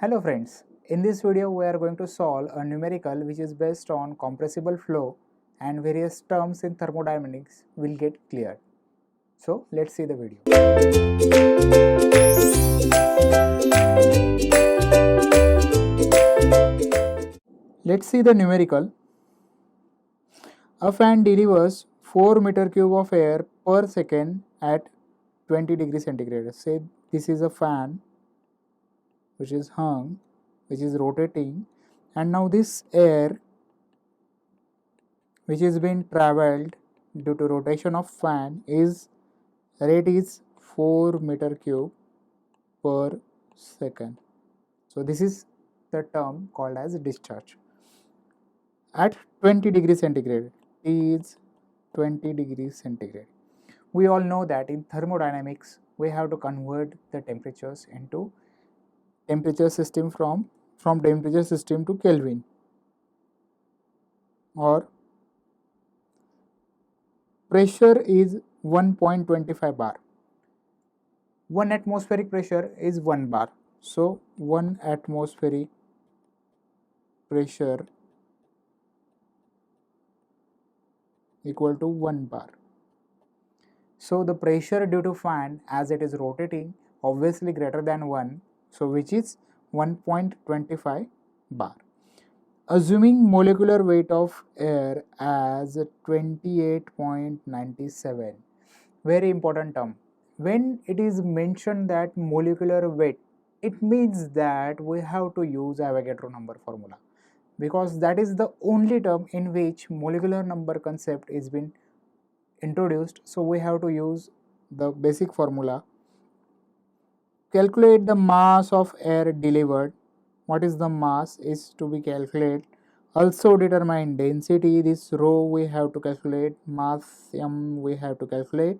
Hello friends, in this video we are going to solve a numerical which is based on compressible flow and various terms in thermodynamics will get cleared. So let's see the video. Let's see the numerical. A fan delivers 4 meter cube of air per second at 20 degrees centigrade. Say this is a fan which is hung, which is rotating, and now this air which is being traveled due to rotation of fan is rate is 4 meter cube per second. So this is the term called as discharge. At 20 degrees centigrade, T is 20 degrees centigrade. We all know that in thermodynamics we have to convert the temperatures into temperature system from temperature system to Kelvin, or pressure is 1.25 bar. 1 atmospheric pressure is 1 bar. So 1 atmospheric pressure equal to 1 bar. So the pressure due to fan as it is rotating obviously greater than 1, so which is 1.25 bar. Assuming molecular weight of air as 28.97, very important term. When it is mentioned that molecular weight, it means that we have to use Avogadro number formula, because that is the only term in which molecular number concept is been introduced. So we have to use the basic formula. Calculate the mass of air delivered. What is the mass is to be calculated. Also determine density. This rho we have to calculate, mass m we have to calculate,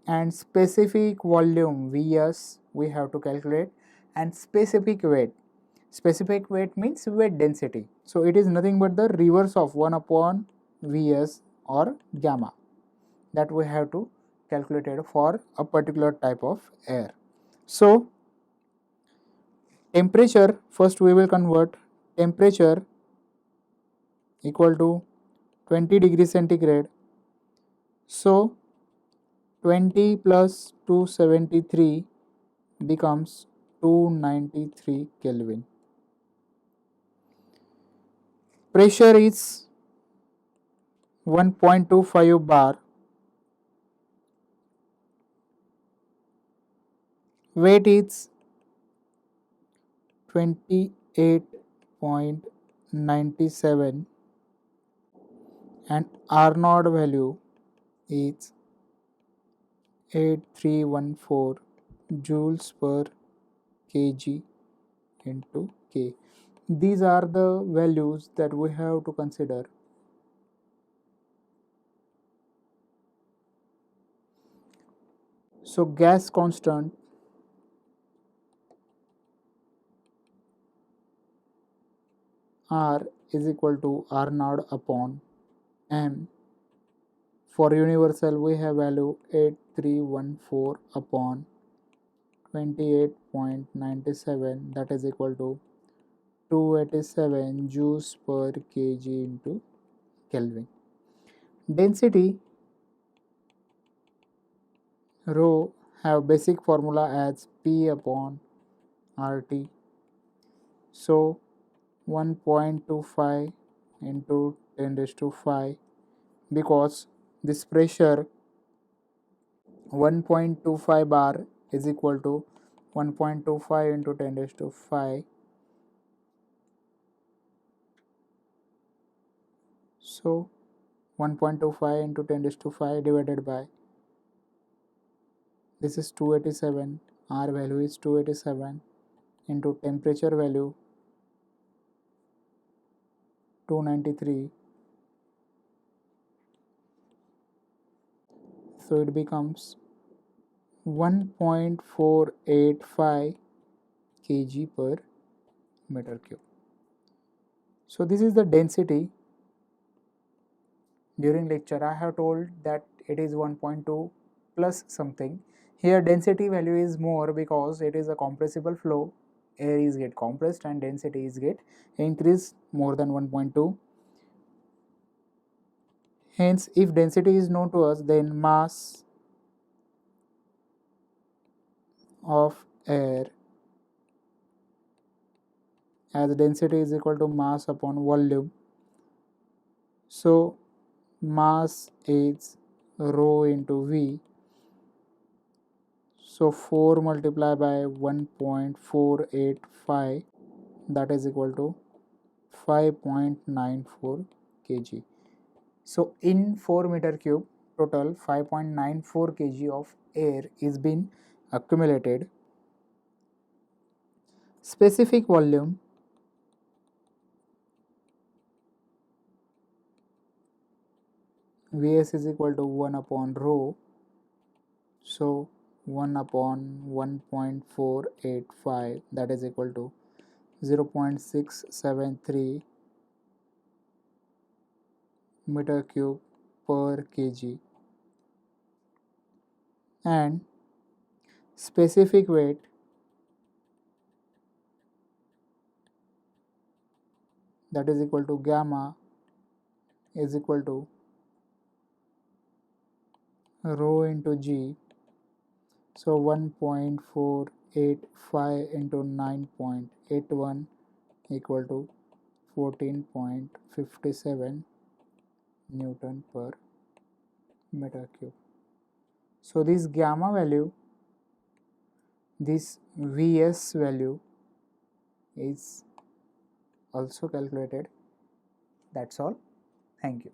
and specific volume Vs we have to calculate, and specific weight. Specific weight means weight density. So it is nothing but the reverse of 1 upon Vs or gamma that we have to calculate it for a particular type of air. So temperature, first we will convert temperature equal to 20 degrees centigrade. So 20 plus 273 becomes 293 Kelvin. Pressure is 1.25 bar. Weight is 28.97 and R0 value is 8314 joules per kg into K. These are the values that we have to consider. So gas constant R is equal to R0 upon M. For universal we have value 8314 upon 28.97, that is equal to 287 joules per kg into Kelvin. Density rho have basic formula as P upon RT. So 1.25 into 10 raised to 5, because this pressure 1.25 bar is equal to 1.25 into 10 raised to 5. So 1.25 into 10 raised to 5 divided by, this is 287, R value is 287, into temperature value 293. So it becomes 1.485 kg per meter cube. So this is the density. During lecture I have told that it is 1.2 plus something. Here density value is more because it is a compressible flow air is get compressed and density is get increased more than 1.2. Hence, if density is known to us, then mass of air as density is equal to mass upon volume. So mass is rho into V. So 4 multiplied by 1.485, that is equal to 5.94 kg. So in 4 meter cube, total 5.94 kg of air is been accumulated. Specific volume Vs is equal to 1 upon rho. So 1 upon 1.485, that is equal to 0.673 meter cube per kg, and specific weight that is equal to gamma is equal to rho into g. So 1.485 into 9.81 equal to 14.57 Newton per meter cube. So this gamma value, this Vs value is also calculated. That's all. Thank you.